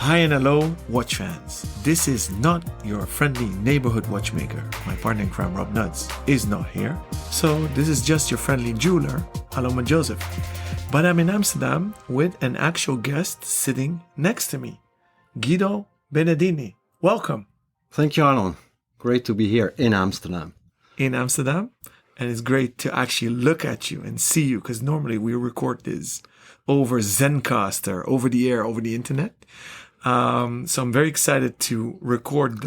Hi and hello, watch fans. This is not your friendly neighborhood watchmaker. My partner in crime, Rob Nuts, is not here. So this is just your friendly jeweler, Aloma Joseph. But I'm in Amsterdam with an actual guest sitting next to me, Guido Benedini. Welcome. Thank you, Alon. Great to be here in Amsterdam. In Amsterdam. And it's great to actually look at you and see you, because normally we record this over Zencaster, over the air, over the internet. So I'm very excited to record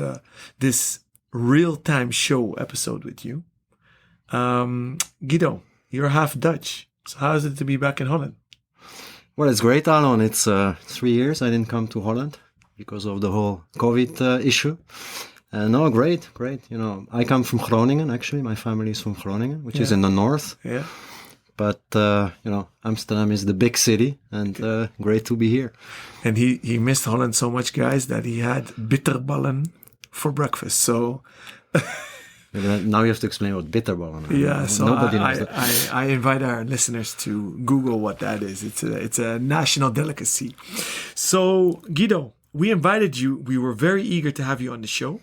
this real-time show episode with you. Guido, you're half Dutch. So how is it to be back in Holland? Well, it's great, Alon. It's 3 years I didn't come to Holland because of the whole COVID issue. No, great. You know, I come from Groningen, actually. My family is from Groningen, which is in the north. Yeah. But, Amsterdam is the big city and great to be here. And he missed Holland so much, guys, that he had bitterballen for breakfast. So now you have to explain what bitterballen is. Yeah, so Nobody knows that. I invite our listeners to Google what that is. It's a national delicacy. So, Guido, we invited you. We were very eager to have you on the show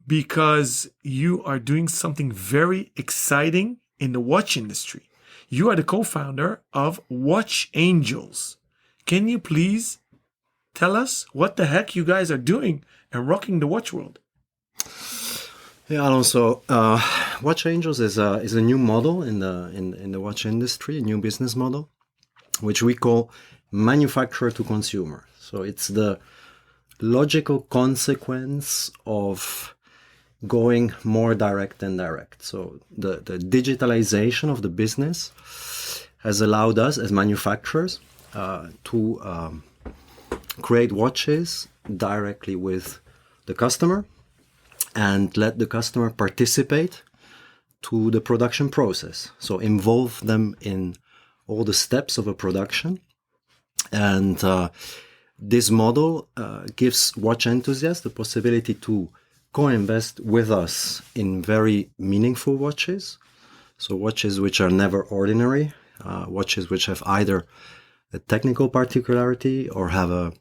because you are doing something very exciting in the watch industry. You are the co-founder of Watch Angels. Can you please tell us what the heck you guys are doing and rocking the watch world? Yeah, Alon. So, Watch Angels is a new model in the watch industry, a new business model, which we call manufacturer to consumer. So it's the logical consequence of going more direct than direct. So the digitalization of the business has allowed us as manufacturers to create watches directly with the customer and let the customer participate to the production process. So involve them in all the steps of a production. And this model gives watch enthusiasts the possibility to co-invest with us in very meaningful watches. So watches which are never ordinary, watches which have either a technical particularity or have a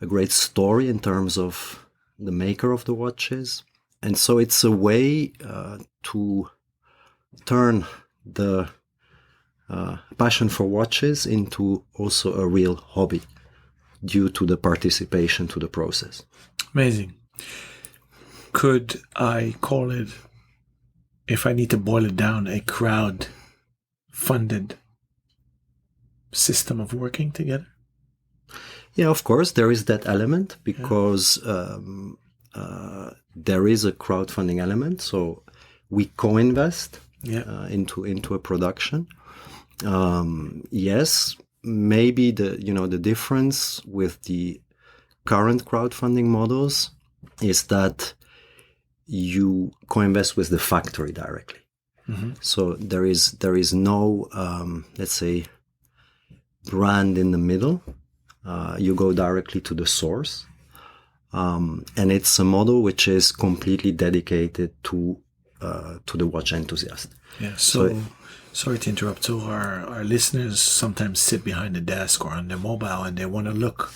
great story in terms of the maker of the watches. And so it's a way to turn the passion for watches into also a real hobby due to the participation to the process. Amazing. Could I call it, if I need to boil it down, a crowd-funded system of working together? Yeah, of course, there is that element because there is a crowdfunding element. So we co-invest into a production. Yes, maybe the difference with the current crowdfunding models is that you co-invest with the factory directly. Mm-hmm. So there is no, let's say, brand in the middle. You go directly to the source. And it's a model which is completely dedicated to the watch enthusiast. Yeah, so sorry to interrupt. So our listeners sometimes sit behind the desk or on their mobile and they want to look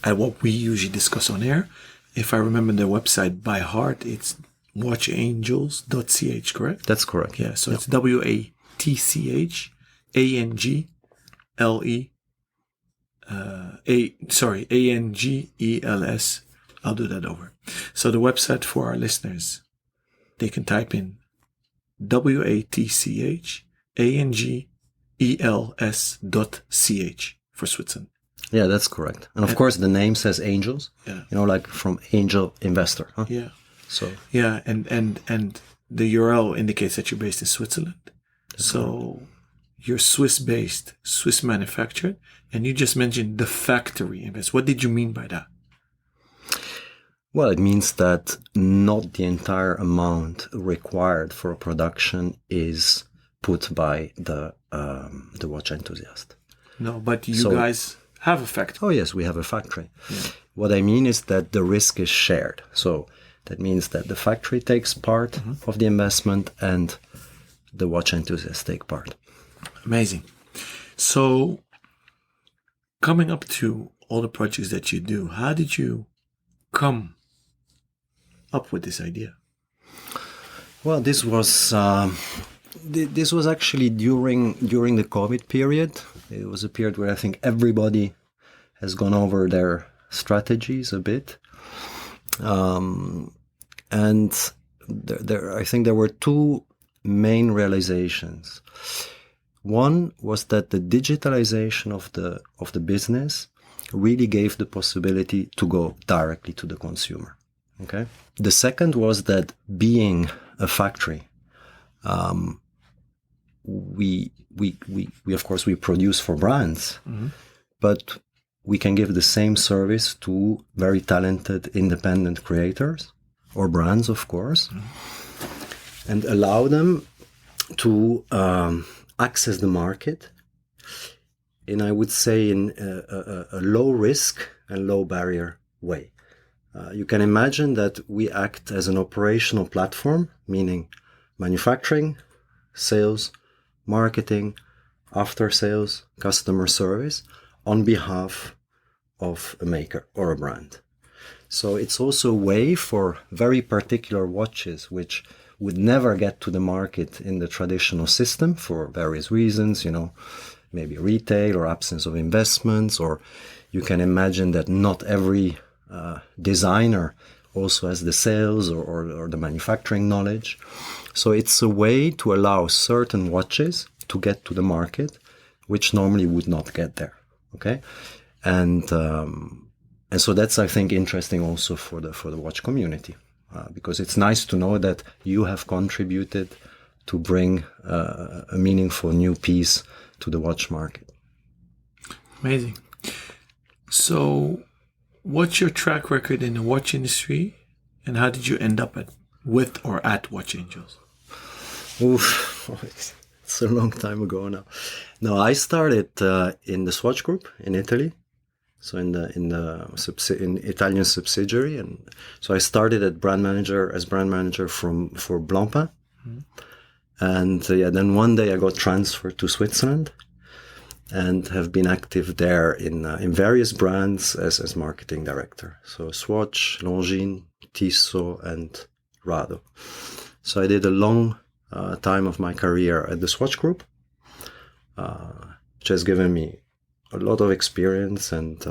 at what we usually discuss on air. If I remember the website by heart, it's watchangels.ch, correct? That's correct. Yeah, so it's Angels. I'll do that over. So the website for our listeners, they can type in watchangels.ch for Switzerland. Yeah, that's correct. And of course, the name says angels. Yeah. Like from angel investor. Huh? Yeah. So yeah, and the URL indicates that you're based in Switzerland. That's so correct. You're Swiss-based, Swiss manufactured, and you just mentioned the factory invest. What did you mean by that? Well, it means that not the entire amount required for a production is put by the watch enthusiast. No, but you guys have a factory. Oh, yes, we have a factory. Yeah. What I mean is that the risk is shared. So that means that the factory takes part of the investment and the watch enthusiasts take part. Amazing. So coming up to all the projects that you do, how did you come up with this idea? Well, this was actually during the COVID period. It was a period where I think everybody has gone over their strategies a bit, and I think there were two main realizations. One was that the digitalization of the business really gave the possibility to go directly to the consumer. Okay. The second was that being a factory, we of course we produce for brands, but we can give the same service to very talented independent creators or brands, of course, and allow them to access the market in, I would say, in a low risk and low barrier way. You can imagine that we act as an operational platform, meaning manufacturing, sales, marketing, after sales, customer service on behalf of a maker or a brand. So it's also a way for very particular watches which would never get to the market in the traditional system for various reasons, maybe retail or absence of investments, or you can imagine that not every designer also has the sales or the manufacturing knowledge. So it's a way to allow certain watches to get to the market, which normally would not get there. Okay, and so that's, I think, interesting also for the watch community, because it's nice to know that you have contributed to bring a meaningful new piece to the watch market. Amazing. So, what's your track record in the watch industry, and how did you end up with or at Watch Angels? Oof, it's a long time ago now. No, I started in the Swatch Group in Italy, so in Italian subsidiary, and so I started as brand manager for Blancpain, and then one day I got transferred to Switzerland, and have been active there in various brands as marketing director. So Swatch, Longines, Tissot, and Rado. So I did a long time of my career at the Swatch Group, which has given me a lot of experience. And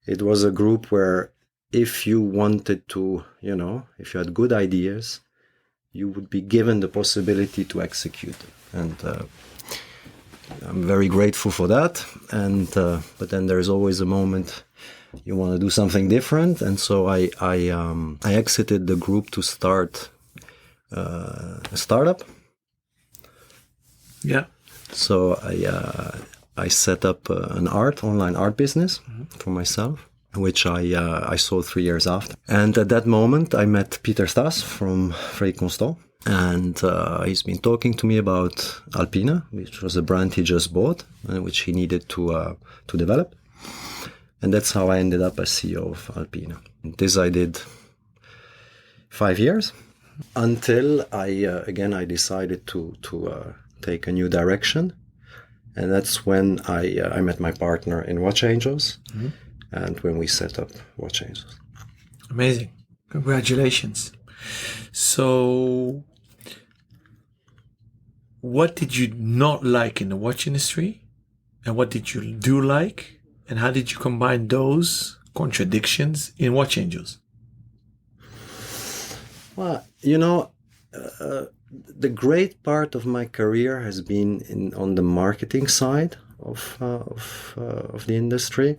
it was a group where if you wanted to, if you had good ideas, you would be given the possibility to execute. And I'm very grateful for that. And but then there's always a moment you want to do something different. And so I exited the group to start a startup. Yeah. So I set up an online art business for myself, which I sold 3 years after. And at that moment, I met Peter Stas from Frey Constant. And he's been talking to me about Alpina, which was a brand he just bought, and which he needed to develop. And that's how I ended up as CEO of Alpina. And this I did 5 years, until I decided to take a new direction. And that's when I met my partner in Watch Angels, and when we set up Watch Angels. Amazing. Congratulations. So, what did you not like in the watch industry? And what did you do like? And how did you combine those contradictions in Watch Angels? Well, the great part of my career has been on the marketing side of the industry.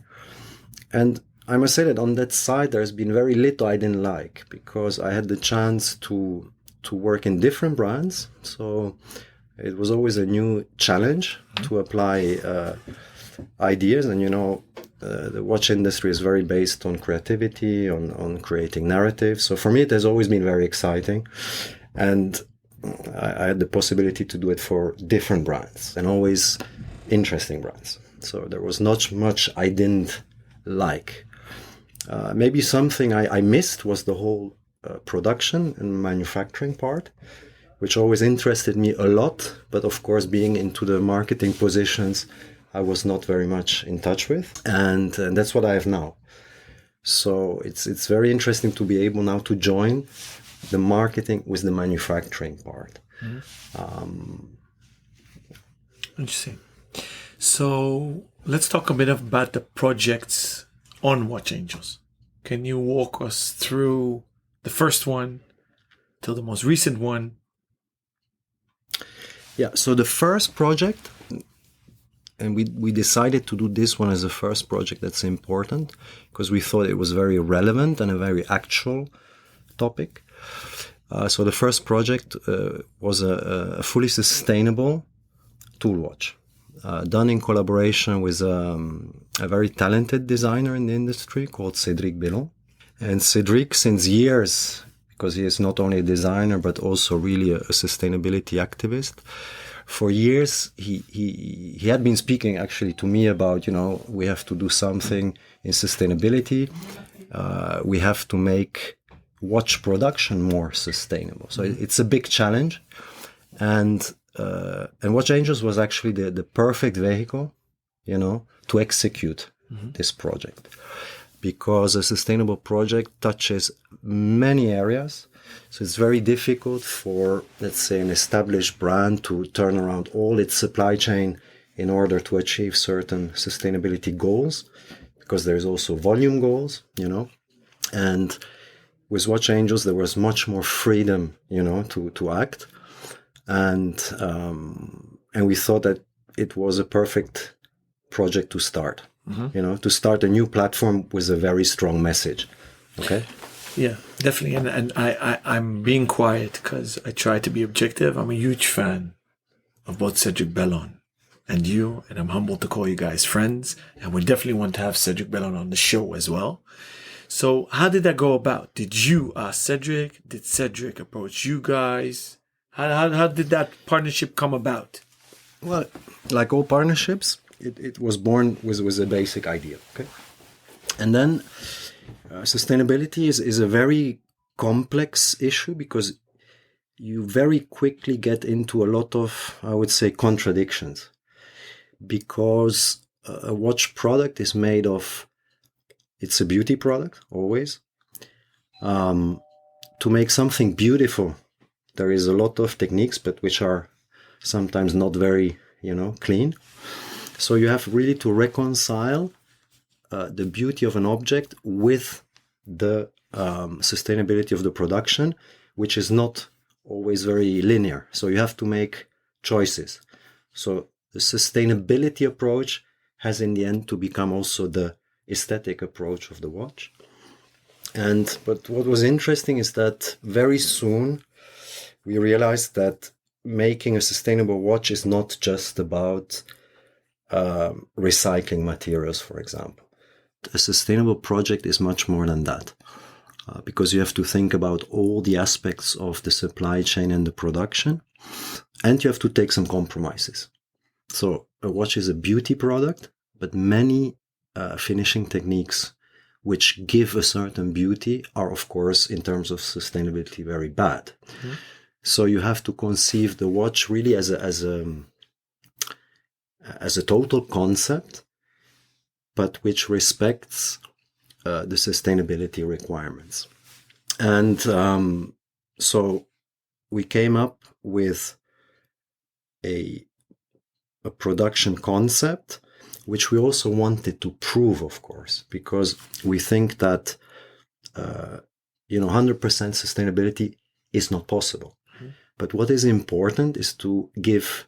And I must say that on that side, there's been very little I didn't like, because I had the chance to work in different brands. So it was always a new challenge to apply ideas. And, the watch industry is very based on creativity, on creating narratives. So for me, it has always been very exciting. And I had the possibility to do it for different brands, and always interesting brands. So there was not much I didn't like. Maybe something I missed was the whole production and manufacturing part, which always interested me a lot. But of course, being into the marketing positions, I was not very much in touch with, and that's what I have now. So it's very interesting to be able now to join the marketing with the manufacturing part. Interesting. So let's talk a bit about the projects on Watch Angels. Can you walk us through the first one till the most recent one? Yeah, so the first project, and we decided to do this one as the first project that's important because we thought it was very relevant and a very actual topic. So the first project was a fully sustainable tool watch, done in collaboration with a very talented designer in the industry called Cédric Bellon. And Cédric, since years, because he is not only a designer but also really a sustainability activist, for years he had been speaking actually to me about, we have to do something in sustainability. We have to make watch production more sustainable. So it's a big challenge, and Watch Angels was actually the perfect vehicle, to execute this project, because a sustainable project touches many areas. So it's very difficult for, let's say, an established brand to turn around all its supply chain in order to achieve certain sustainability goals, because there's also volume goals, and with Watch Angels, there was much more freedom, to act. And we thought that it was a perfect project to start, to start a new platform with a very strong message. Okay. Yeah, definitely. And I'm being quiet because I try to be objective. I'm a huge fan of both Cédric Bellon and you, and I'm humbled to call you guys friends. And we definitely want to have Cédric Bellon on the show as well. So how did that go about? Did you ask Cédric? Did Cédric approach you guys? How did that partnership come about? Well, like all partnerships, it was born with a basic idea. Okay, and then sustainability is a very complex issue because you very quickly get into a lot of, I would say, contradictions, because a watch product is made of, it's a beauty product always. To make something beautiful, there is a lot of techniques, but which are sometimes not very, clean. So you have really to reconcile the beauty of an object with the sustainability of the production, which is not always very linear. So you have to make choices. So the sustainability approach has in the end to become also the aesthetic approach of the watch. But what was interesting is that very soon we realized that making a sustainable watch is not just about recycling materials, for example. A sustainable project is much more than that, because you have to think about all the aspects of the supply chain and the production, and you have to take some compromises. So a watch is a beauty product, but many finishing techniques which give a certain beauty are, of course, in terms of sustainability, very bad. Mm-hmm. So you have to conceive the watch really as a total concept, but which respects the sustainability requirements. And so we came up with a production concept, which we also wanted to prove, of course, because we think that 100% sustainability is not possible. Mm-hmm. But what is important is to give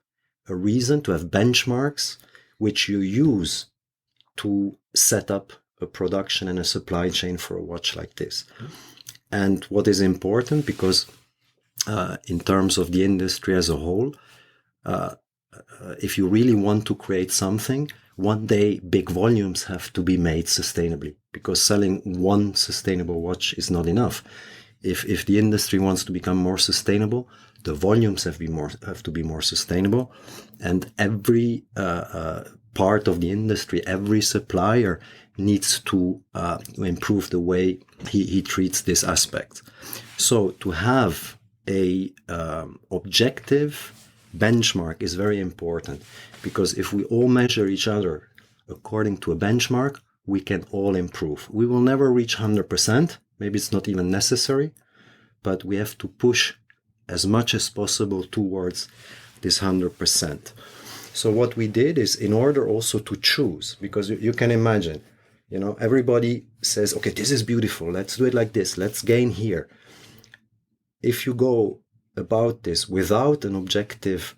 a reason, to have benchmarks which you use to set up a production and a supply chain for a watch like this. Mm-hmm. And what is important, because in terms of the industry as a whole, if you really want to create something, one day big volumes have to be made sustainably, because selling one sustainable watch is not enough. If the industry wants to become more sustainable, the volumes have to be more sustainable, and every part of the industry, every supplier needs to improve the way he treats this aspect. So to have a objective benchmark is very important, because if we all measure each other according to a benchmark, we can all improve. We will never reach 100%. Maybe it's not even necessary, but we have to push as much as possible towards this 100%. So what we did is, in order also to choose, because you can imagine, everybody says, okay, this is beautiful, let's do it like this, let's gain here. If you go about this without an objective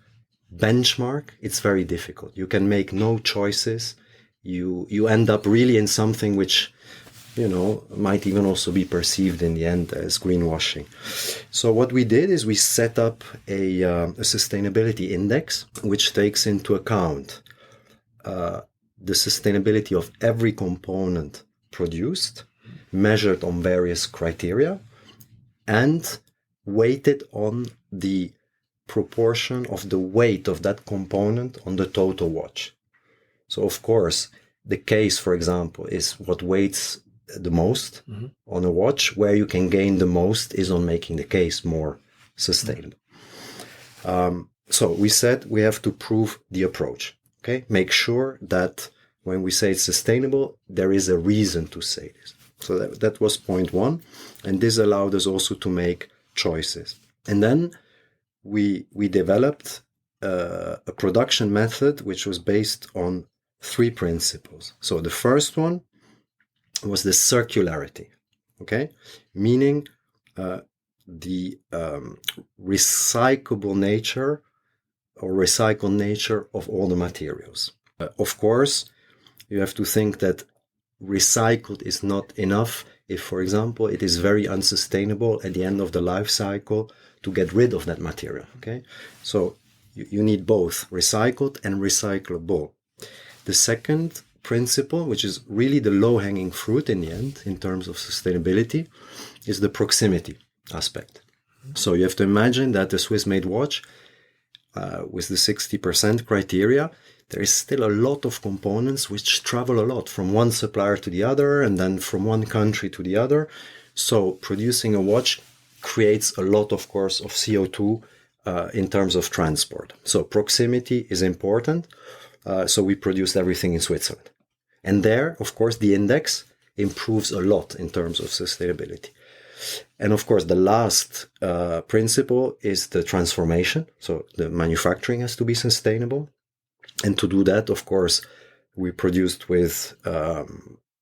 benchmark, it's very difficult. You can make no choices. You end up really in something which, might even also be perceived in the end as greenwashing. So what we did is we set up a sustainability index, which takes into account the sustainability of every component produced, measured on various criteria, and weighted on the proportion of the weight of that component on the total watch. So of course, the case, for example, is what weighs the most on a watch. Where you can gain the most is on making the case more sustainable. So we said we have to prove the approach. Okay, make sure that when we say it's sustainable, there is a reason to say this. So that was point one, and this allowed us also to make choices. And then we developed a production method which was based on 3 principles. So the first one was the circularity, okay? Meaning the recyclable nature or recycled nature of all the materials. Of course, you have to think that recycled is not enough if, for example, it is very unsustainable at the end of the life cycle to get rid of that material, okay? So you need both recycled and recyclable. The second principle, which is really the low-hanging fruit in the end in terms of sustainability, is the proximity aspect. So you have to imagine that the Swiss-made watch, with the 60% criteria, there is still a lot of components which travel a lot from one supplier to the other and then from one country to the other. So producing a watch creates a lot, of course, of CO2 in terms of transport. So proximity is important. So we produced everything in Switzerland. And there, of course, the index improves a lot in terms of sustainability. And of course, the last principle is the transformation. So the manufacturing has to be sustainable. And to do that, of course, we produced with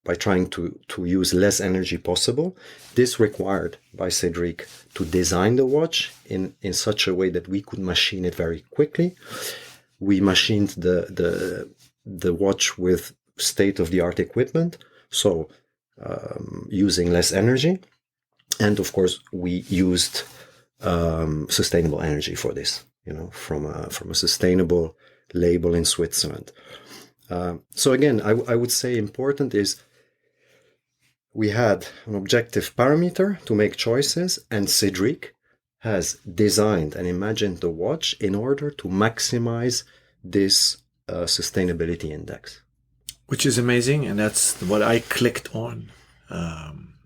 by trying to use less energy possible. This required by Cedric to design the watch in such a way that we could machine it very quickly. We machined the watch with state-of-the-art equipment, so using less energy. And of course, we used sustainable energy for this, from a sustainable label in Switzerland. So again, I would say important is we had an objective parameter to make choices, and Cedric has designed and imagined the watch in order to maximize this sustainability index. Which is amazing, and that's what I clicked on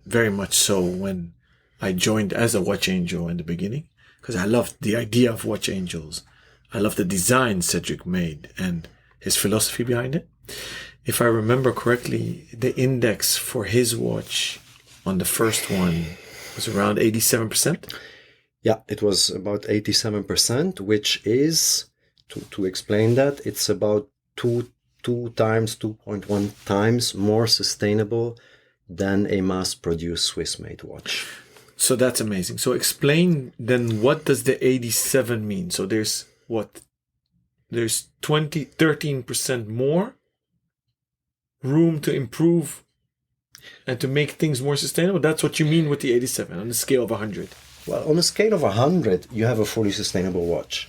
very much so when I joined as a watch angel in the beginning, because I loved the idea of watch angels. I love the design Cedric made and his philosophy behind it. If I remember correctly, the index for his watch on the first one was around 87%. Yeah, it was about 87%, which is, to explain that, it's about 2.1 times more sustainable than a mass-produced Swiss-made watch. So that's amazing. So explain then, what does the 87 mean? So there's what? There's 13% more room to improve and to make things more sustainable. That's what you mean with the 87 on the scale of 100. Well, on a scale of 100, you have a fully sustainable watch.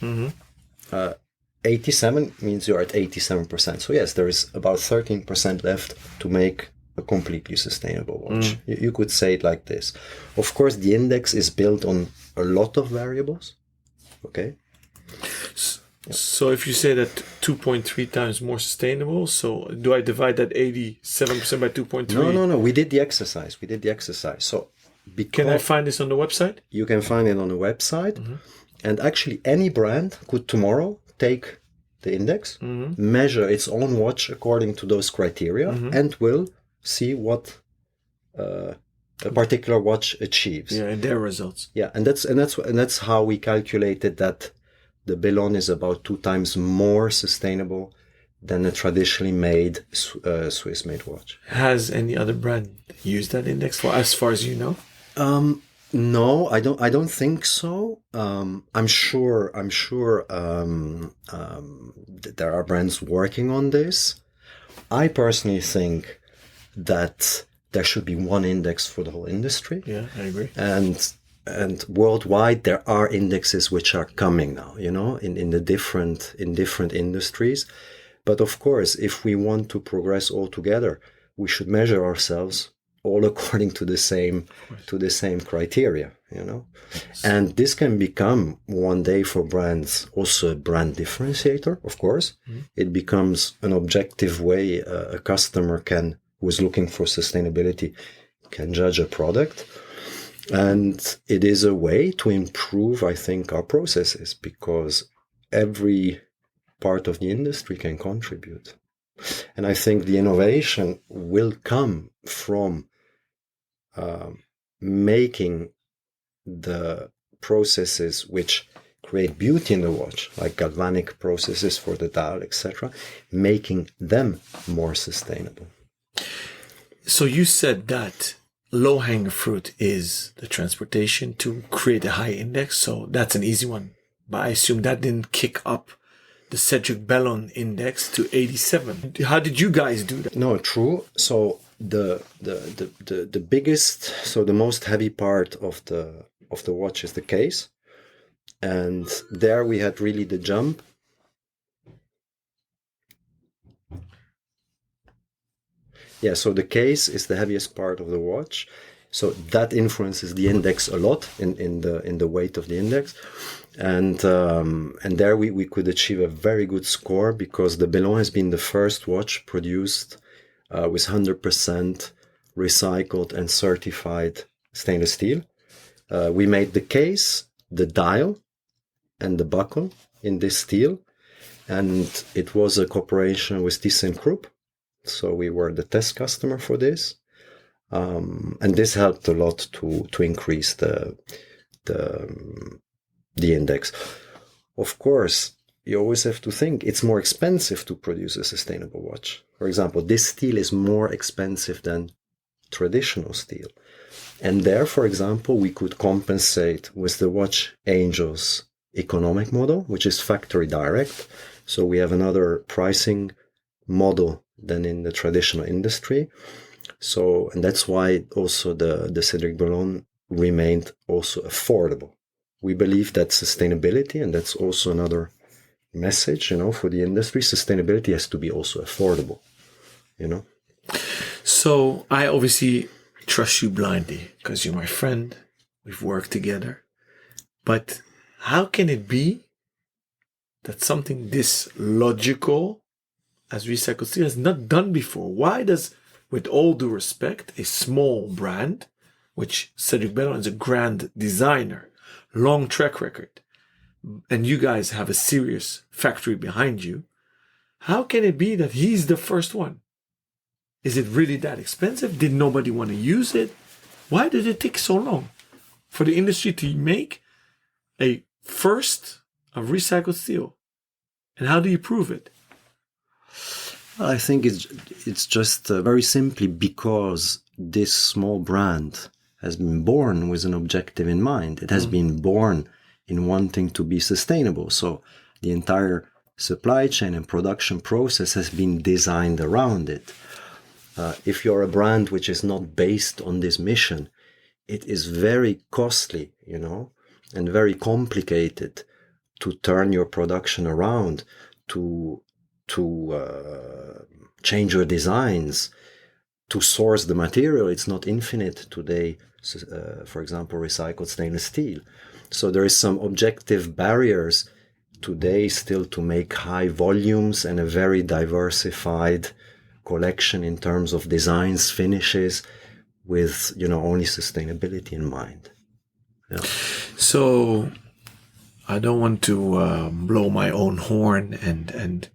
87 means you're at 87%. So yes, there is about 13% left to make a completely sustainable watch. You could say it like this. Of course, the index is built on a lot of variables. Okay. So if you say that 2.3 times more sustainable, so do I divide that 87% by 2.3? No. We did the exercise. So can I find this on the website? You can find it on the website. And actually, any brand could tomorrow take the index, measure its own watch according to those criteria, and will see what a particular watch achieves. Yeah, and their results. Yeah, and that's how we calculated that the Bellon is about 2 times more sustainable than a traditionally made Swiss-made watch. Has any other brand used that index for, as far as you know? No, I don't think so. I'm sure that there are brands working on this. I personally think that there should be one index for the whole industry. Yeah, I agree. And worldwide there are indexes which are coming now, in different industries. But of course, if we want to progress all together, we should measure ourselves all according to the same criteria, And this can become one day for brands also a brand differentiator, of course. It becomes an objective way a customer who is looking for sustainability can judge a product. And it is a way to improve, I think, our processes, because every part of the industry can contribute. And I think the innovation will come from making the processes which create beauty in the watch, like galvanic processes for the dial, etc., making them more sustainable. So you said that low-hanging fruit is the transportation to create a high index, so that's an easy one. But I assume that didn't kick up the Cedric Bellon index to 87. How did you guys do that? No, true. So the biggest, so the most heavy part of the watch is the case, and there we had really the jump. Yeah, so the case is the heaviest part of the watch, so that influences the index a lot in the weight of the index, and there we could achieve a very good score because the Bellon has been the first watch produced with 100% recycled and certified stainless steel. We made the case, the dial, and the buckle in this steel, and it was a cooperation with ThyssenKrupp. So we were the test customer for this, and this helped a lot to increase the index. Of course, you always have to think it's more expensive to produce a sustainable watch. For example, this steel is more expensive than traditional steel, and there, for example, we could compensate with the Watch Angels economic model, which is factory direct. So we have another pricing model than in the traditional industry. So, and that's why also the Cedric Bellon remained also affordable. We believe that sustainability, and that's also another message, for the industry, sustainability has to be also affordable, So I obviously trust you blindly because you're my friend. We've worked together. But how can it be that something this logical as recycled steel has not done before? Why does, with all due respect, a small brand, which Cedric Bellon is a grand designer, long track record, and you guys have a serious factory behind you, how can it be that he's the first one? Is it really that expensive? Did nobody want to use it? Why did it take so long for the industry to make a first of recycled steel? And how do you prove it? I think it's just very simply because this small brand has been born with an objective in mind. It has been born in wanting to be sustainable. So the entire supply chain and production process has been designed around it. If you're a brand which is not based on this mission, it is very costly, and very complicated to turn your production around, to change your designs, to source the material. It's not infinite today, for example, recycled stainless steel. So there is some objective barriers today still to make high volumes and a very diversified collection in terms of designs, finishes, with only sustainability in mind. Yeah. So I don't want to blow my own horn, and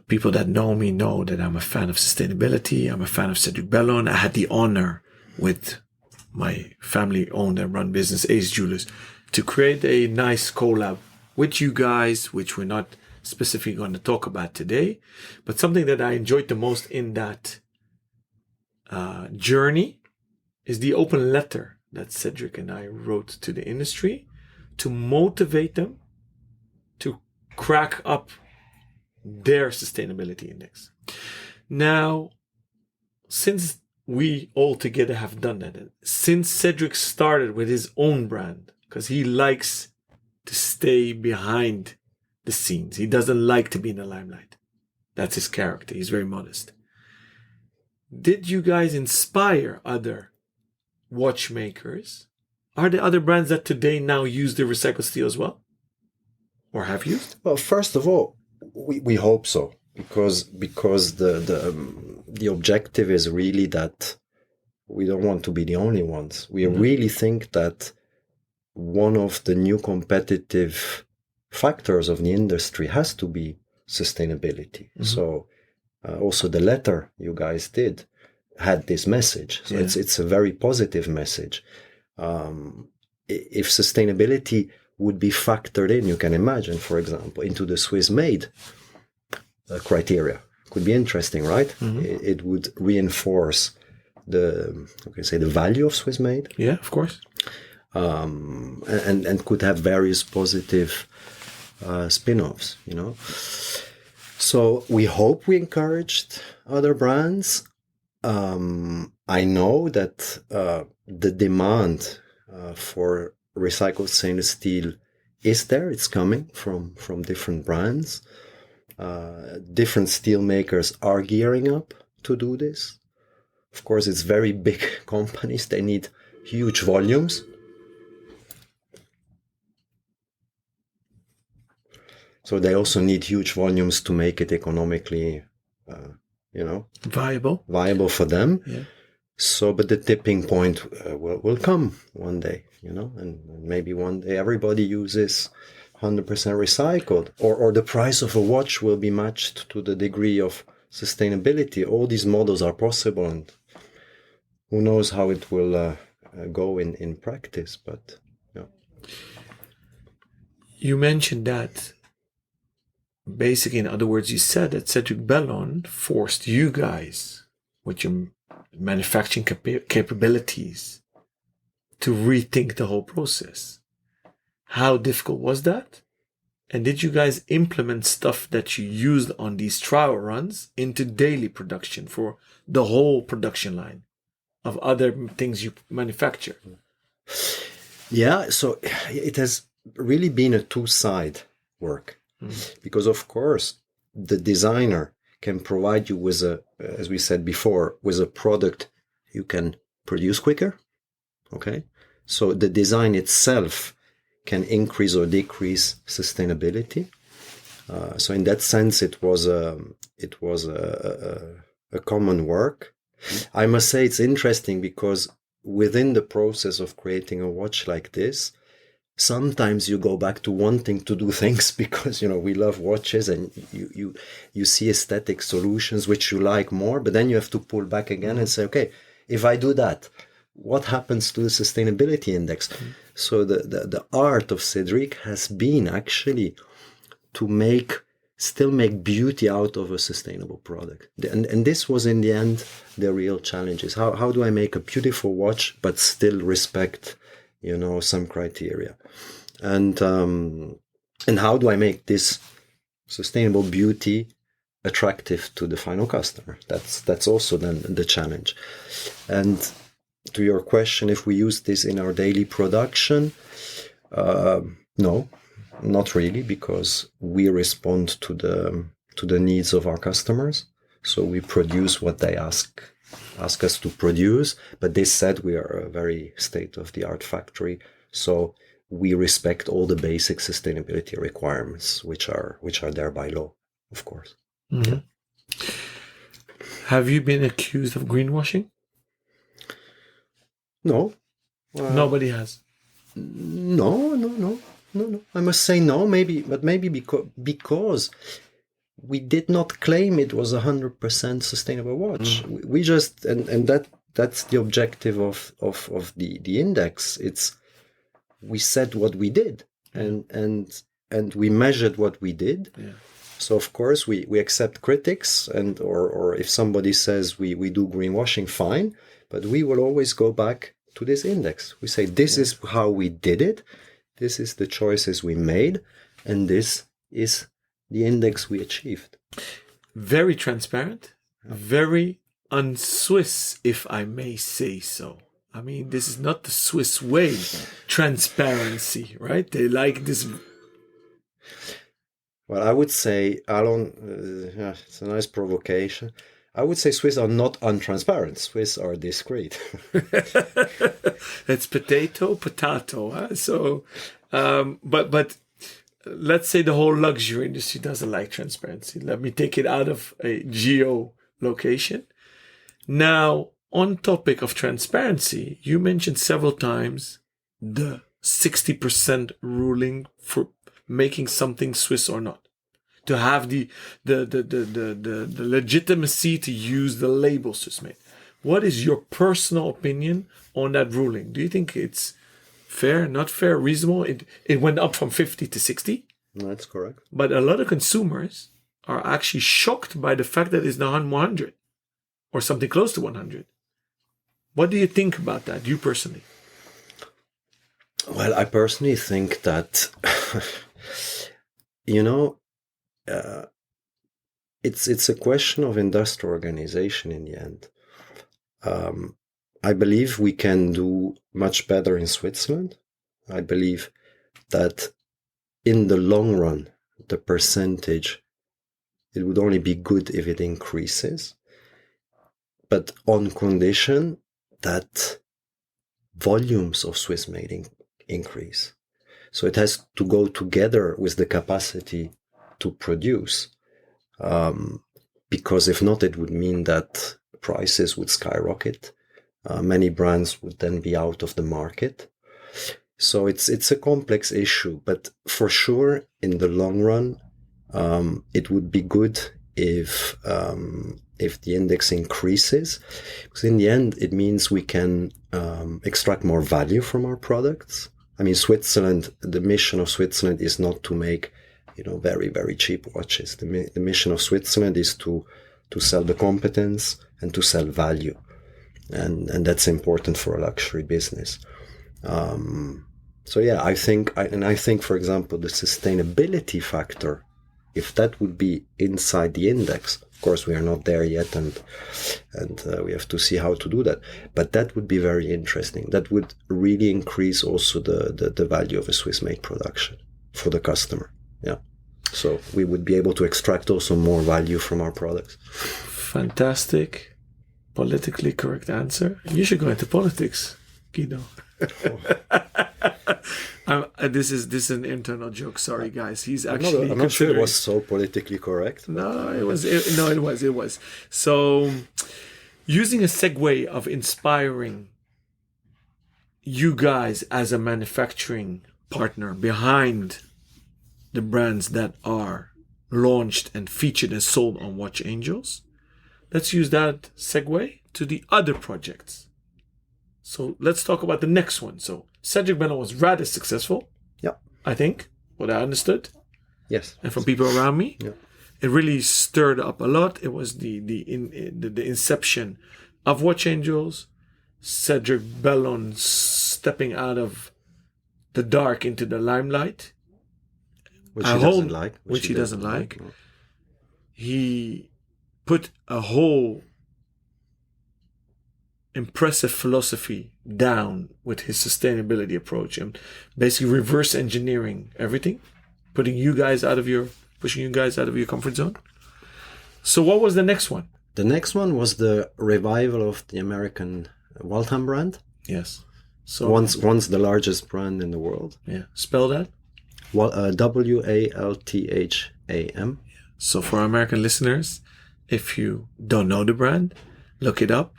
people that know me know that I'm a fan of sustainability. I'm a fan of Cedric Bellon. I had the honor with my family-owned and run business, Ace Jewelers, to create a nice collab with you guys, which we're not specifically going to talk about today, but something that I enjoyed the most in that journey is the open letter that Cedric and I wrote to the industry to motivate them to crack up their sustainability index. Now, since we all together have done that, and since Cedric started with his own brand, because he likes to stay behind the scenes, he doesn't like to be in the limelight. That's his character. He's very modest. Did you guys inspire other watchmakers? Are there other brands that today now use the recycled steel as well? Or have used? Well, first of all, we hope so, because the objective is really that we don't want to be the only ones. We really think that one of the new competitive factors of the industry has to be sustainability. So also the letter you guys did had this message. So it's a very positive message. If sustainability would be factored in, you can imagine, for example, into the Swiss made criteria. Could be interesting, right? It would reinforce the value of Swiss made. Yeah, of course. And could have various positive spin-offs, you know. So we hope we encouraged other brands. I know that the demand for recycled stainless steel is there. It's coming from different brands. Different steel makers are gearing up to do this. Of course, it's very big companies. They need huge volumes. So they also need huge volumes to make it economically, viable for them. Yeah. So, but the tipping point will come one day, you know, and maybe one day everybody uses 100% recycled, or the price of a watch will be matched to the degree of sustainability. All these models are possible, and who knows how it will go in practice. But yeah. You mentioned that. Basically, in other words, you said that Cedric Bellon forced you guys, with your manufacturing capabilities, to rethink the whole process. How difficult was that? And did you guys implement stuff that you used on these trial runs into daily production for the whole production line of other things you manufacture? Yeah, so it has really been a two-side work. Because, of course, the designer can provide you with as we said before, with a product you can produce quicker. Okay. So the design itself can increase or decrease sustainability. So in that sense, it was a common work. I must say it's interesting because within the process of creating a watch like this, sometimes you go back to wanting to do things because, you know, we love watches and you see aesthetic solutions which you like more, but then you have to pull back again and say, okay, if I do that, what happens to the sustainability index? So the art of Cedric has been actually to still make beauty out of a sustainable product. And this was in the end the real challenge is how do I make a beautiful watch but still respect, you know, some criteria, and how do I make this sustainable beauty attractive to the final customer? That's also then the challenge. And to your question, if we use this in our daily production, no, not really, because we respond to the needs of our customers. So we produce what they ask us to produce. But this said, we are a very state-of-the-art factory, so we respect all the basic sustainability requirements, which are there by law, of course. Mm-hmm. Yeah. Have you been accused of greenwashing? No. Nobody has. No. no. I must say no, maybe, but maybe because we did not claim it was 100% sustainable watch. We just, and that's the objective of the index. It's, we said what we did, and we measured what we did. Yeah. So of course we accept critics, and or if somebody says we do greenwashing, fine, but we will always go back to this index. We say this is how we did it, this is the choices we made, and this is the index we achieved. Very transparent, very un-Swiss, if I may say so. I mean, this is not the Swiss way, transparency, right? They like this. Well, I would say, Alon, it's a nice provocation. I would say Swiss are not untransparent. Swiss are discreet. It's potato. Huh? So, but let's say the whole luxury industry doesn't like transparency. Let me take it out of a geolocation. Now, on topic of transparency, you mentioned several times the 60% ruling for making something Swiss or not, to have the legitimacy to use the label Swiss made. What is your personal opinion on that ruling? Do you think it's fair, not fair, reasonable? It went up from 50 to 60. That's correct. But a lot of consumers are actually shocked by the fact that it's not 100 or something close to 100. What do you think about that, you personally? Well, I personally think that, it's a question of industrial organization in the end. I believe we can do much better in Switzerland. I believe that in the long run, the percentage, it would only be good if it increases, but on condition that volumes of Swiss made increase. So it has to go together with the capacity to produce, because if not, it would mean that prices would skyrocket. Many brands would then be out of the market. So it's a complex issue, but for sure, in the long run, it would be good if the index increases, because in the end, it means we can extract more value from our products. I mean, Switzerland, the mission of Switzerland is not to make, very, very cheap watches. The mission of Switzerland is to sell the competence and to sell value. And that's important for a luxury business. So yeah, I think, for example, the sustainability factor, if that would be inside the index, of course, we are not there yet, and we have to see how to do that. But that would be very interesting. That would really increase also the value of a Swiss-made production for the customer. Yeah. So we would be able to extract also more value from our products. Fantastic, politically correct answer. You should go into politics, Guido. This is an internal joke. Sorry, guys. He's actually. I'm not sure it was so politically correct. No, it was. It was. So, using a segue of inspiring you guys as a manufacturing partner behind the brands that are launched and featured and sold on Watch Angels, let's use that segue to the other projects. So let's talk about the next one. So Cedric Bellon was rather successful. Yeah. I think, what I understood. Yes. And from people around me. Yeah. It really stirred up a lot. It was the inception of Watch Angels. Cedric Bellon stepping out of the dark into the limelight. Which he doesn't like. Which he doesn't like. No. He put a whole impressive philosophy down with his sustainability approach and basically reverse engineering everything, pushing you guys out of your comfort zone. So what was the next one? The next one was the revival of the American Waltham brand. Yes. So once the largest brand in the world. Yeah. Spell that. Waltham. So for our American listeners, if you don't know the brand, look it up.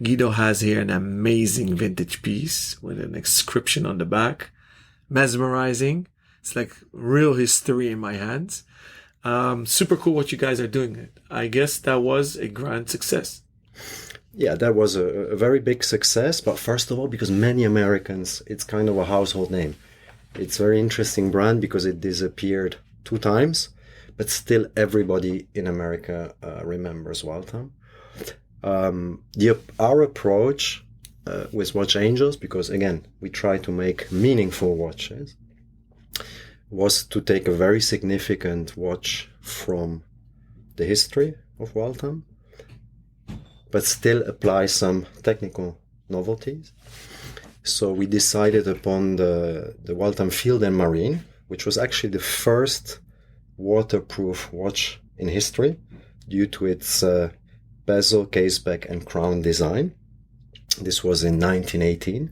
Guido has here an amazing vintage piece with an inscription on the back. Mesmerizing. It's like real history in my hands. Super cool what you guys are doing. I guess that was a grand success. Yeah, that was a very big success. But first of all, because many Americans, it's kind of a household name. It's a very interesting brand because it disappeared 2 times, but still everybody in America remembers Waltham. Our approach with Watch Angels, because again, we try to make meaningful watches, was to take a very significant watch from the history of Waltham, but still apply some technical novelties. So we decided upon the Waltham Field and Marine, which was actually the first waterproof watch in history due to its bezel, caseback, and crown design. This was in 1918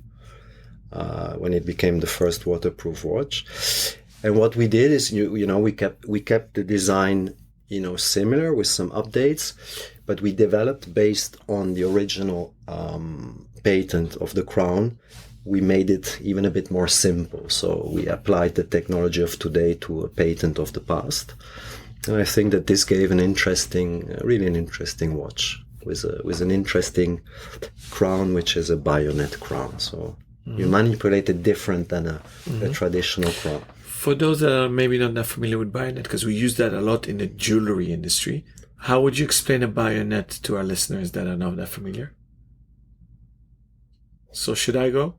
when it became the first waterproof watch. And what we did is, we kept the design, similar with some updates, but we developed based on the original patent of the crown. We made it even a bit more simple. So we applied the technology of today to a patent of the past. And I think that this gave really an interesting watch with an interesting crown, which is a bayonet crown. So you manipulate it different than a traditional crown. For those that are maybe not that familiar with bayonet, because we use that a lot in the jewelry industry, how would you explain a bayonet to our listeners that are not that familiar? So should I go?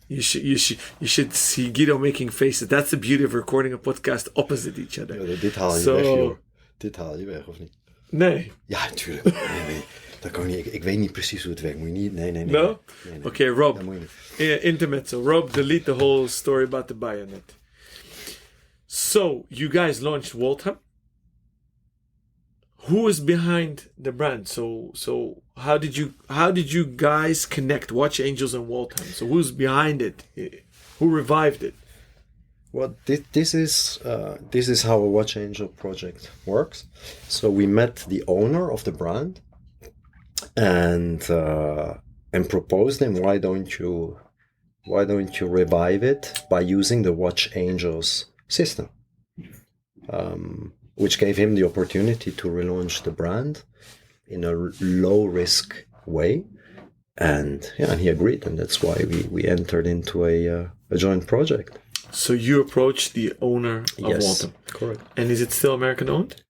You should see Guido making faces. That's the beauty of recording a podcast opposite each other. Ja, dit haal je weg, joh. Dit haal je weg, of niet? Nee. Ja, natuurlijk. Nee. Dat kan niet. Ik weet niet precies hoe het werkt. Moet je niet. Nee. No? Nee. Okay, Rob. Dat moet je niet. Intermezzo. Rob, delete the whole story about the bayonet. So, you guys launched Waltham. Who is behind the brand? So how did you guys connect Watch Angels and Waltham? So who's behind it? Who revived it? Well, this is how a Watch Angel project works. So we met the owner of the brand and proposed him, why don't you revive it by using the Watch Angels system, which gave him the opportunity to relaunch the brand in a low risk way, and he agreed, and that's why we entered into a joint project. So you approached the owner of Waltham. Correct. And is it still American owned?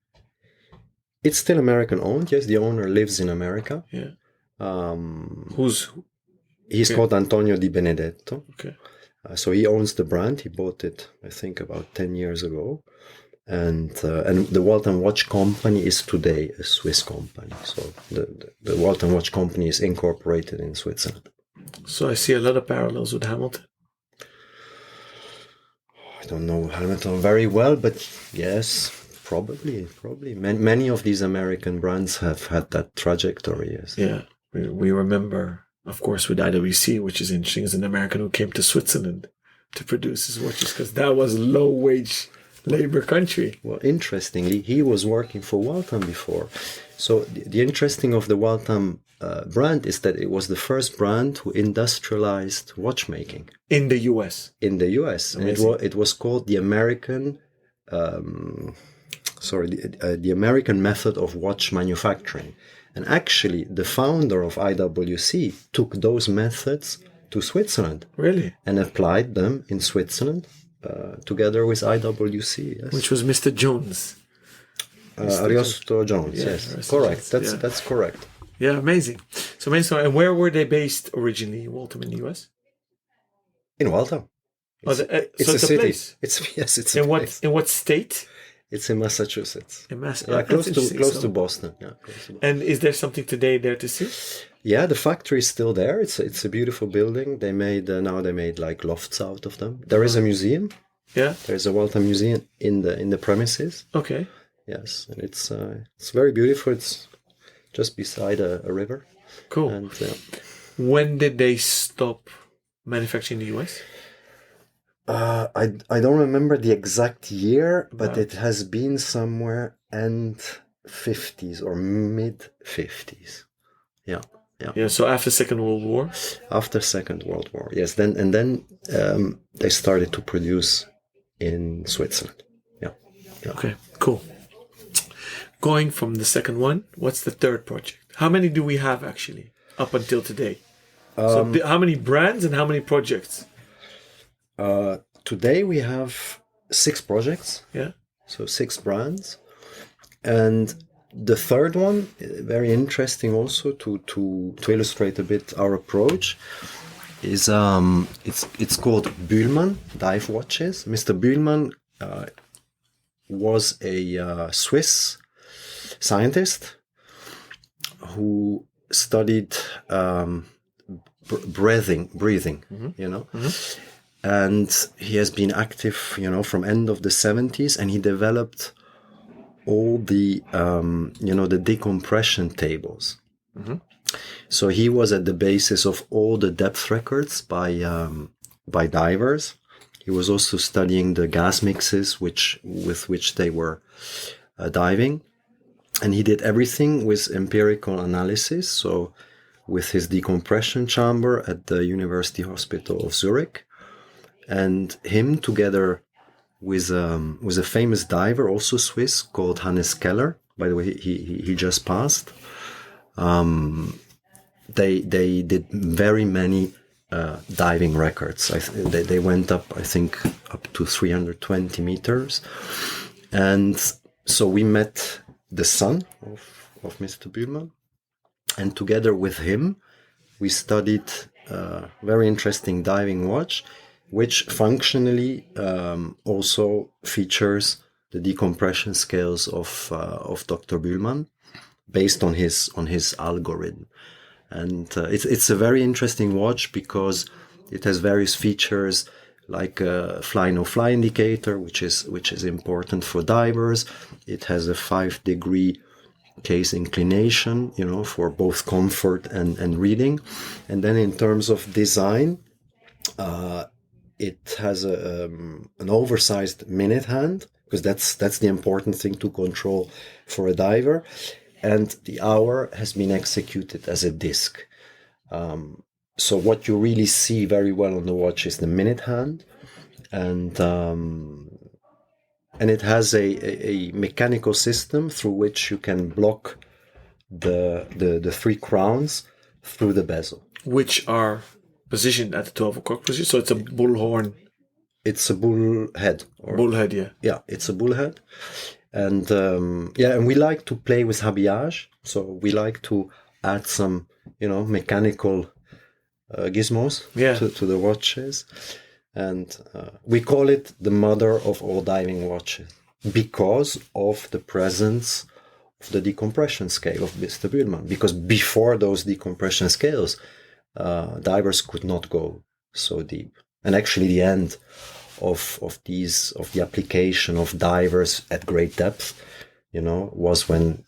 It's still American owned. Yes, the owner lives in America. Yeah. He's called Antonio Di Benedetto. Okay. So he owns the brand. He bought it, I think, about 10 years ago. And the Waltham Watch Company is today a Swiss company. So the Waltham Watch Company is incorporated in Switzerland. So I see a lot of parallels with Hamilton. I don't know Hamilton very well, but yes, probably. Many of these American brands have had that trajectory, yes. Yeah, we remember, of course, with IWC, which is interesting, as an American who came to Switzerland to produce his watches, because that was low-wage labor country. Well, interestingly, he was working for Waltham before. So the interesting of the Waltham brand is that it was the first brand who industrialized watchmaking in the US. In the US, and it was called the American, the American method of watch manufacturing. And actually, the founder of IWC took those methods to Switzerland. Really? And applied them in Switzerland together with IWC. Yes. Which was Mr. Jones. Ariosto Jones, yes. Ariosto correct. Jones, That's correct. Yeah, amazing. So, and where were they based originally, Waltham, in the US? In Waltham. It's a city. Place. It's a place. In what state? It's in Massachusetts. Close to Boston. Yeah, close to Boston. And is there something today there to see? Yeah, the factory is still there. It's a beautiful building. They made like lofts out of them. There is a museum. Yeah. There's a Waltham museum in the premises. Okay. Yes, and it's very beautiful. It's just beside a river. Cool. And when did they stop manufacturing in the US? I don't remember the exact year, but it has been somewhere end 50s or mid 50s. Yeah. So after Second World War. After Second World War, yes. Then they started to produce in Switzerland. Yeah. Okay, cool. Going from the second one, what's the third project? How many do we have actually up until today? How many brands and how many projects? Today we have 6 projects, Yeah. so 6 brands. And the third one, very interesting also to illustrate a bit our approach, is it's called Bühlmann Dive Watches. Mr. Bühlmann was a Swiss scientist who studied breathing, you know. And he has been active, you know, from end of the 70s, and he developed all the, the decompression tables. So he was at the basis of all the depth records by divers. He was also studying the gas mixes with which they were diving. And he did everything with empirical analysis. So with his decompression chamber at the University Hospital of Zurich. And him together with a famous diver, also Swiss, called Hannes Keller. By the way, he just passed. They did very many diving records. They went up, I think, up to 320 meters. And so we met the son of Mr. Bühlmann. And together with him, we studied a very interesting diving watch, which functionally also features the decompression scales of Dr. Bühlmann, based on his algorithm. And it's a very interesting watch because it has various features like a fly no fly indicator, which is important for divers. It has a 5-degree case inclination, you know, for both comfort and reading. And then in terms of design, it has an oversized minute hand, because that's the important thing to control for a diver. And the hour has been executed as a disc. So what you really see very well on the watch is the minute hand, and it has a mechanical system through which you can block the 3 crowns through the bezel, Which are positioned at the 12 o'clock position. So it's a bullhorn. It's a bull head. Bullhead, yeah. Yeah, it's a bull head. And and we like to play with habillage. So we like to add some, mechanical gizmos to the watches. And we call it the mother of all diving watches because of the presence of the decompression scale of Mr. Bühlmann. Because before those decompression scales, divers could not go so deep. And actually the end of the application of divers at great depth, was when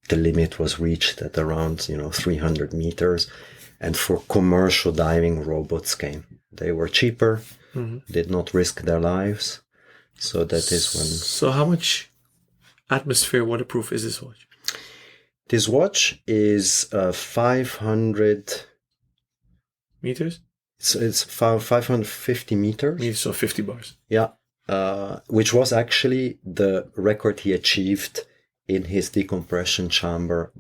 the limit was reached at around 300 meters, and for commercial diving, robots came. They were cheaper, did not risk their lives, so that is when. So how much atmosphere waterproof is this watch? This watch is 500 meters. It's 550 meters. So 50 bars. Yeah, which was actually the record he achieved in his decompression chamber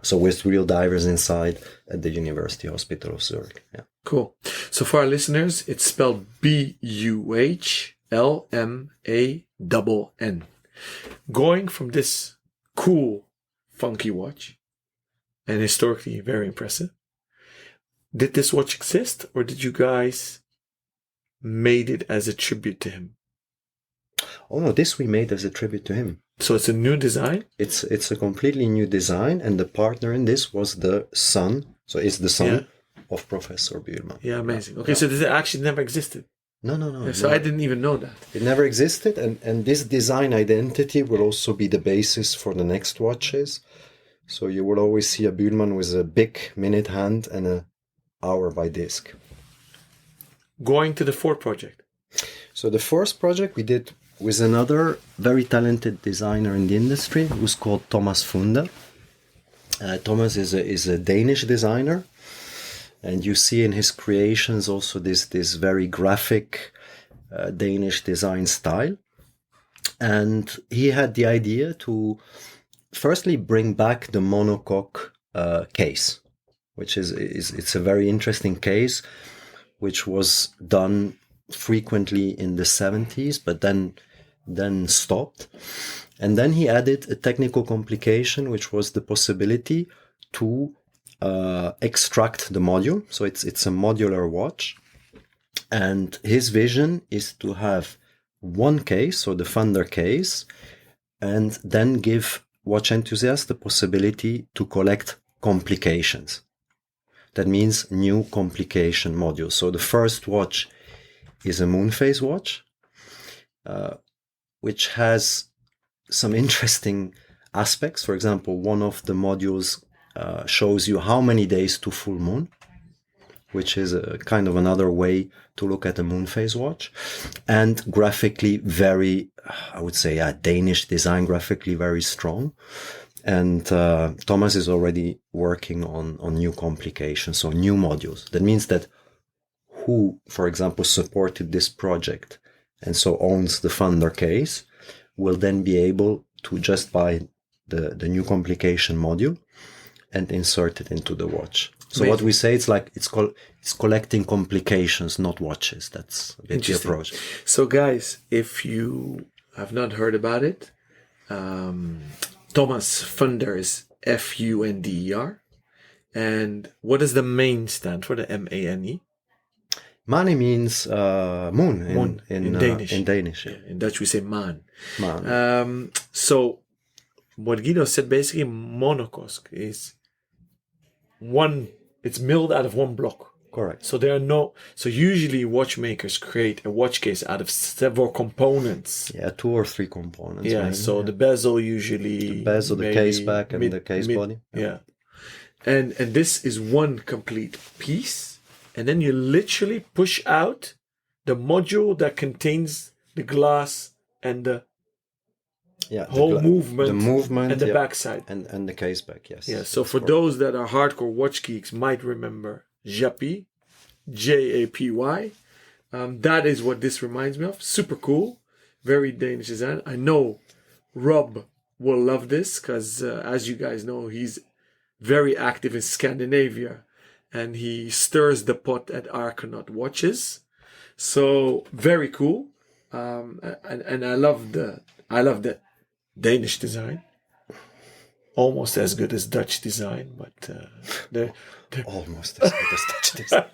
so with real divers inside at the University Hospital of Zurich. Yeah. Cool. So for our listeners, it's spelled BUHLMANN. Going from this cool, funky watch, and historically very impressive, did this watch exist, or did you guys made it as a tribute to him? Oh no, this we made as a tribute to him. So it's a new design? It's a completely new design, and the partner in this was the son. So it's the son of Professor Bühlmann. Yeah, amazing. Okay, so this actually never existed? No. So I didn't even know that. It never existed, and this design identity will also be the basis for the next watches. So you will always see a Bühlmann with a big minute hand and a hour by disc. Going to the fourth project. So the first project we did with another very talented designer in the industry who's called Thomas Funde. Thomas is a Danish designer, and you see in his creations also this very graphic Danish design style. And he had the idea to firstly bring back the monocoque case, which is it's a very interesting case, which was done frequently in the 70s, but then stopped. And then he added a technical complication, which was the possibility to extract the module. So it's a modular watch. And his vision is to have one case, so the Thunder case, and then give watch enthusiasts the possibility to collect complications. That means new complication modules. So the first watch is a moon phase watch, which has some interesting aspects. For example, one of the modules shows you how many days to full moon, which is a kind of another way to look at a moon phase watch, and graphically very, I would say, Danish design, graphically very strong. And Thomas is already working on new complications, so new modules. That means that who, for example, supported this project and so owns the Thunder case will then be able to just buy the new complication module and insert it into the watch. So Amazing. What we say, it's collecting complications, not watches. That's a bit the approach. So guys, if you have not heard about it, Thomas Funder is Funder. And what does the main stand for, the MANE? Mane means moon in Danish. In Danish, Yeah, in Dutch we say man. Man. So what Guido said, basically monocoque is one, it's milled out of one block. Correct. So so usually watchmakers create a watch case out of several components. Yeah, 2 or 3 components. Yeah, maybe. so the bezel usually. The bezel, the case back, and the case body. Yeah. And this is one complete piece. And then you literally push out the module that contains the glass and the whole movement, and the backside. And the case back, yes. Yeah, so for those that are hardcore watch geeks might remember Japy, Japy. That is what this reminds me of. Super cool. Very Danish design. I know Rob will love this because, as you guys know, he's very active in Scandinavia and he stirs the pot at Argonaut watches. So very cool. And I love the Danish design. Almost as good as Dutch design, but they're almost as good as Dutch design.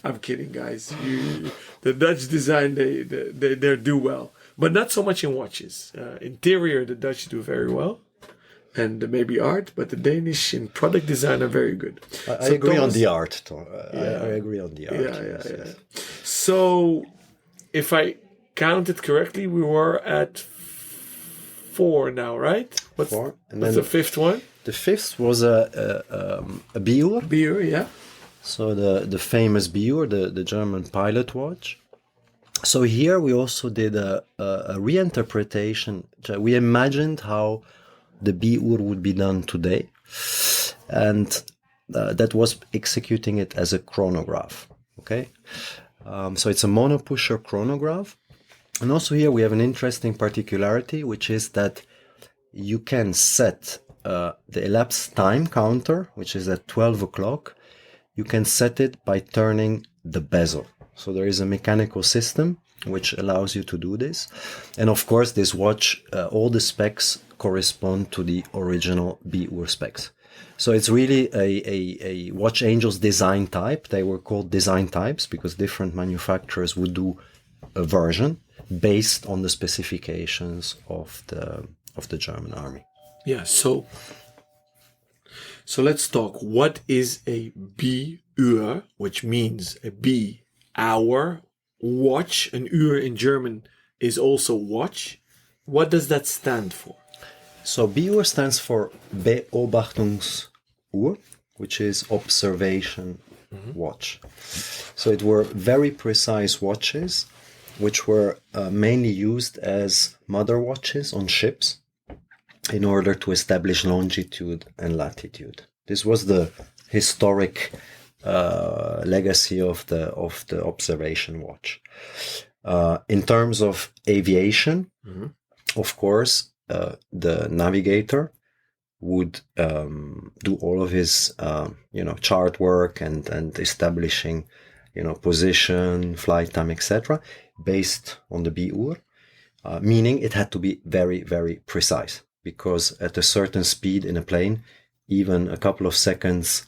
I'm kidding, guys. The Dutch design, they do well, but not so much in watches. Interior, the Dutch do very well, and maybe art, but the Danish in product design are very good. I agree on the art. I agree on the art. Yeah. So, if I counted correctly, we were at 4 now, right? What's 4. And what's then the 5th one? The 5th was a Biur. Biur, yeah. So the famous Biur, the German pilot watch. So here we also did a reinterpretation. We imagined how the Biur would be done today. And that was executing it as a chronograph. Okay. So it's a monopusher chronograph. And also here we have an interesting particularity, which is that you can set the elapsed time counter, which is at 12 o'clock. You can set it by turning the bezel. So there is a mechanical system which allows you to do this. And of course, this watch, all the specs correspond to the original Biur specs. So it's really a Watch Angels design type. They were called design types because different manufacturers would do a version based on the specifications of the German army. Yeah, so let's talk. What is a B-Uhr, which means a B, hour, watch. An Uhr in German is also watch. What does that stand for? So B-Uhr stands for Beobachtungsuhr, which is observation watch. So it were very precise watches which were mainly used as mother watches on ships in order to establish longitude and latitude. This was the historic legacy of the observation watch. In terms of aviation, of course, the navigator would do all of his chart work and establishing position, flight time, etc., based on the BUR, meaning it had to be very, very precise, because at a certain speed in a plane, even a couple of seconds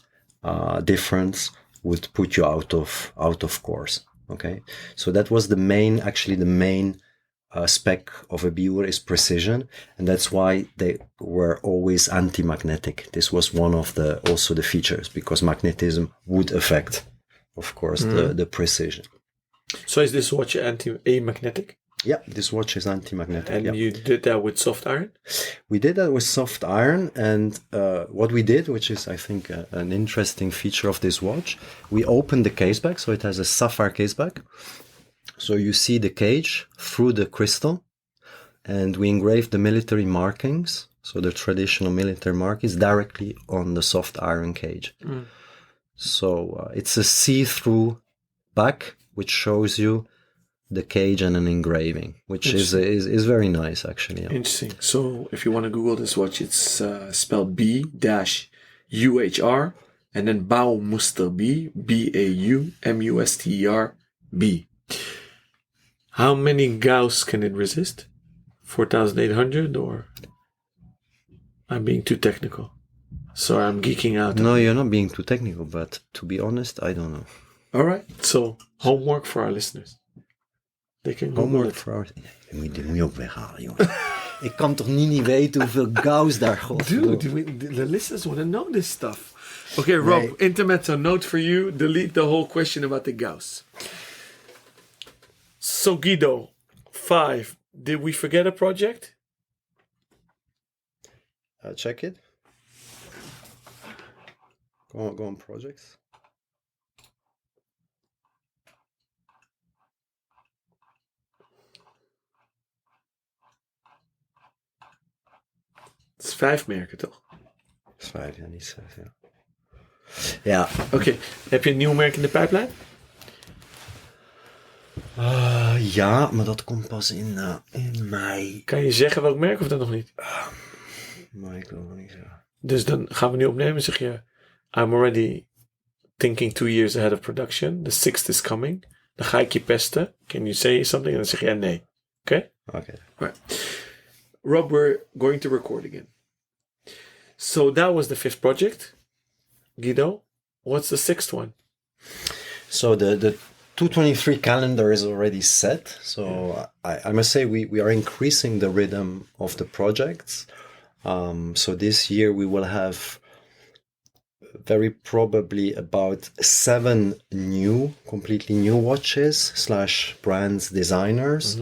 difference would put you out of course. Okay, so that was the main spec of a BUR is precision, and that's why they were always anti-magnetic. This was one of also the features, because magnetism would affect, of course, the precision. So is this watch anti-magnetic? Yeah, this watch is anti-magnetic. And you did that with soft iron? We did that with soft iron, and what we did, which is, I think, an interesting feature of this watch, we opened the case back, so it has a sapphire case back. So you see the cage through the crystal, and we engraved the military markings, so the traditional military markings, directly on the soft iron cage. So it's a see-through back, which shows you the cage and an engraving, which is very nice, actually. Yeah. Interesting. So if you want to Google this watch, it's spelled B-UHR, and then Baumuster B, B-A-U-M-U-S-T-E-R B. How many Gauss can it resist? 4,800, or I'm being too technical? Sorry, I'm geeking out. No, you're not being too technical, but to be honest, I don't know. All right. So homework for our listeners. They can Google it. For our... Dit moet je ook weghalen, jongen. Ik kan toch niet weten hoeveel Gauss daar god. Dude, the listeners want to know this stuff. Okay, Rob, nee. Intermezzo note for you. Delete the whole question about the Gauss. So Guido, 5. Did we forget a project? Check it. Go on projects. Het is 5 merken, toch? Het is 5, ja, niet 6, ja. Ja. Oké, heb je een nieuw merk in de pijplijn? Ja, maar dat komt pas in mei. Kan je zeggen welk merk of dat nog niet? Maar ik wil nog niet zeggen. Dus dan gaan we nu opnemen, zeg je... I'm already thinking 2 years ahead of production. The 6th is coming. Dan ga ik je pesten. Can you say something? En dan zeg je nee. Oké? Okay. Right. Rob, we're going to record again. So that was the 5th project. Guido, what's the 6th one? So the 223 calendar is already set. So yeah. I must say we are increasing the rhythm of the projects. So this year we will have very probably about 7 completely new watches / brands, designers,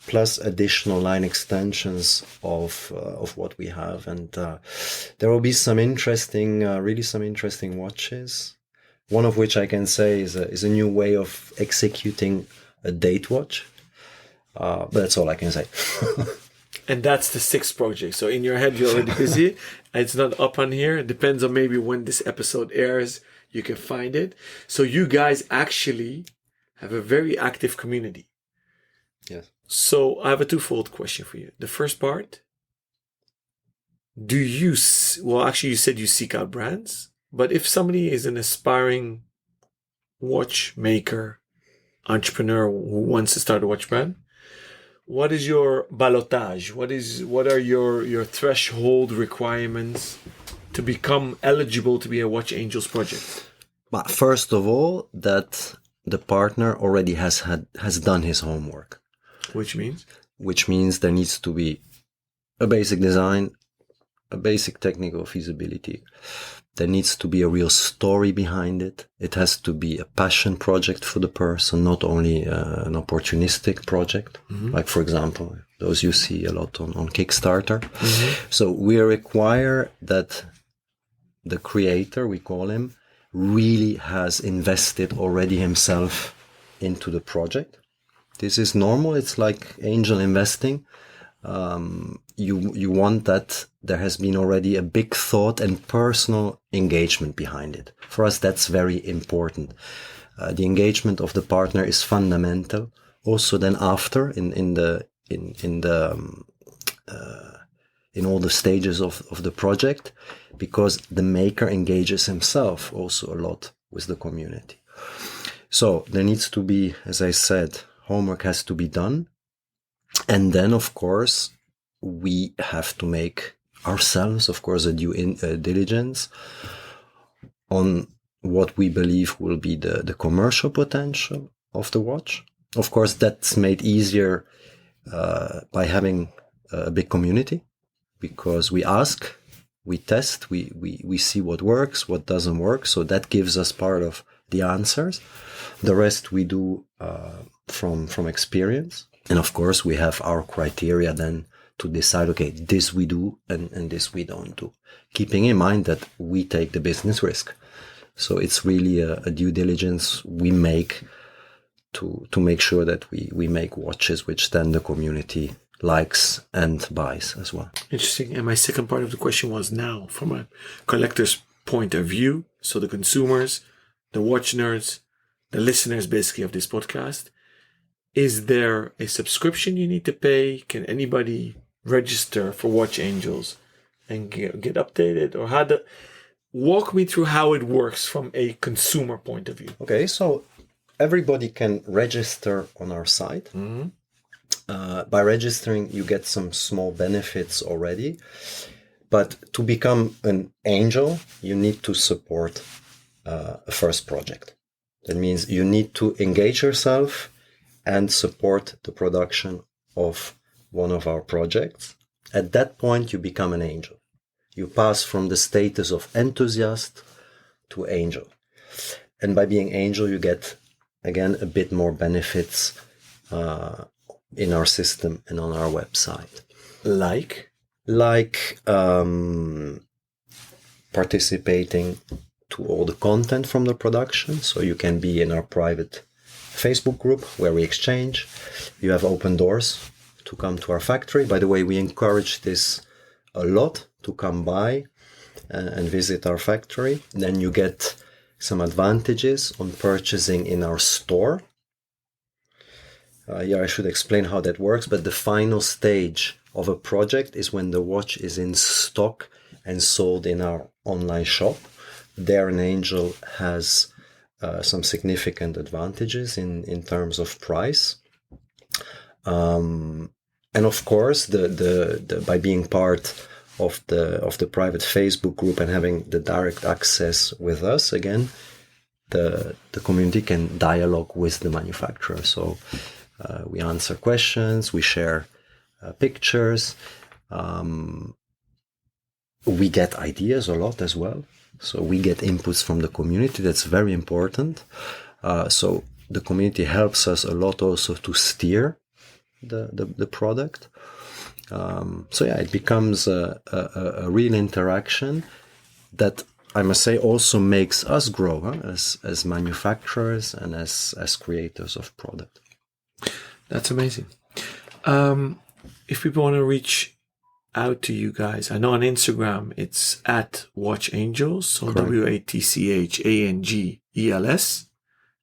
plus additional line extensions of what we have, and there will be some interesting, really some interesting watches. One of which I can say is a new way of executing a date watch. But that's all I can say. And that's the 6th project. So in your head, you're already busy. It's not up on here. It depends on maybe when this episode airs, you can find it. So you guys actually have a very active community. Yes. So I have a twofold question for you. The first part, you said you seek out brands, but if somebody is an aspiring watchmaker, entrepreneur who wants to start a watch brand, what is your balotage? What are your threshold requirements to become eligible to be a Watch Angels project? But first of all, that the partner already has done his homework. Which means? Which means there needs to be a basic design, a basic technical feasibility. There needs to be a real story behind it. It has to be a passion project for the person, not only an opportunistic project. Like, for example, those you see a lot on Kickstarter. So we require that the creator, we call him, really has invested already himself into the project. This is normal. It's like angel investing. You want that there has been already a big thought and personal engagement behind it. For us, that's very important. The engagement of the partner is fundamental. Also, then after in all the stages of the project, because the maker engages himself also a lot with the community. So there needs to be, as I said, homework has to be done. And then, of course, we have to make ourselves, of course, a due diligence on what we believe will be the commercial potential of the watch. Of course, that's made easier by having a big community, because we ask, we test, we see what works, what doesn't work. So that gives us part of the answers. The rest we do from experience. And of course, we have our criteria then to decide, okay, this we do and this we don't do. Keeping in mind that we take the business risk. So it's really a due diligence we make to make sure that we make watches which then the community likes and buys as well. Interesting. And my second part of the question was, now from a collector's point of view, so the consumers, the watch nerds, the listeners basically of this podcast, is there a subscription you need to pay? Can anybody register for Watch Angels and get updated? Or walk me through how it works from a consumer point of view. Okay, so everybody can register on our site. Mm-hmm. By registering, you get some small benefits already. But to become an angel, you need to support a first project. That means you need to engage yourself and support the production of one of our projects. At that point, you become an angel. You pass from the status of enthusiast to angel. And by being angel, you get, again, a bit more benefits in our system and on our website. Like participating to all the content from the production. So you can be in our private Facebook group where we exchange. You have open doors to come to our factory. By the way, we encourage this a lot, to come by and visit our factory. Then you get some advantages on purchasing in our store. I should explain how that works, but the final stage of a project is when the watch is in stock and sold in our online shop. There an angel has some significant advantages in terms of price. And of course, the by being part of the private Facebook group and having the direct access with us, again, the community can dialogue with the manufacturer. So we answer questions, we share pictures, we get ideas a lot as well. So we get inputs from the community. That's very important. So the community helps us a lot also to steer the product. So yeah, it becomes a real interaction that, I must say, also makes us grow as manufacturers and as creators of product. That's amazing. If people want to reach out to you guys, I know on Instagram it's at Watch Angels, so Correct. WATCHANGELS,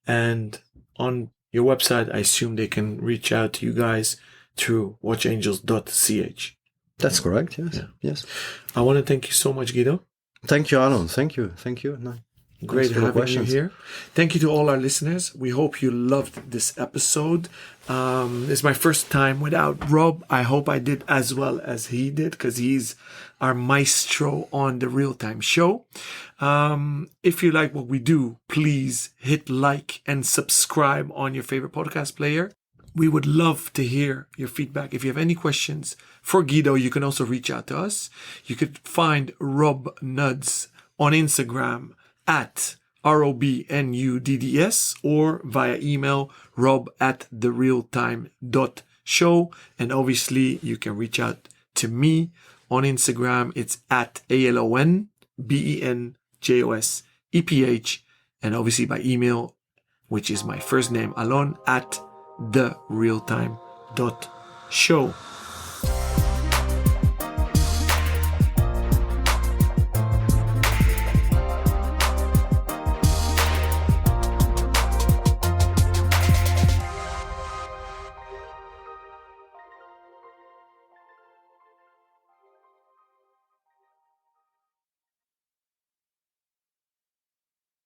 and on your website I assume they can reach out to you guys through watchangels.ch. That's correct. Yes. Yeah. Yes. I want to thank you so much, Guido. Thank you, Alon. Thank you. No. Great Thanks for the having you questions. here. Thank you to all our listeners. We hope you loved this episode. It's my first time without Rob. I hope I did as well as he did, because he's our maestro on the Real Time Show. If you like what we do, please hit like and subscribe on your favorite podcast player. We would love to hear your feedback. If you have any questions for Guido, you can also reach out to us. You could find Rob Nuds on Instagram at ROBNUDDS or via email rob@therealtime.show. And obviously you can reach out to me on Instagram. It's at ALONBENJOSEPH, and obviously by email, which is my first name, Alon, at therealtime.show.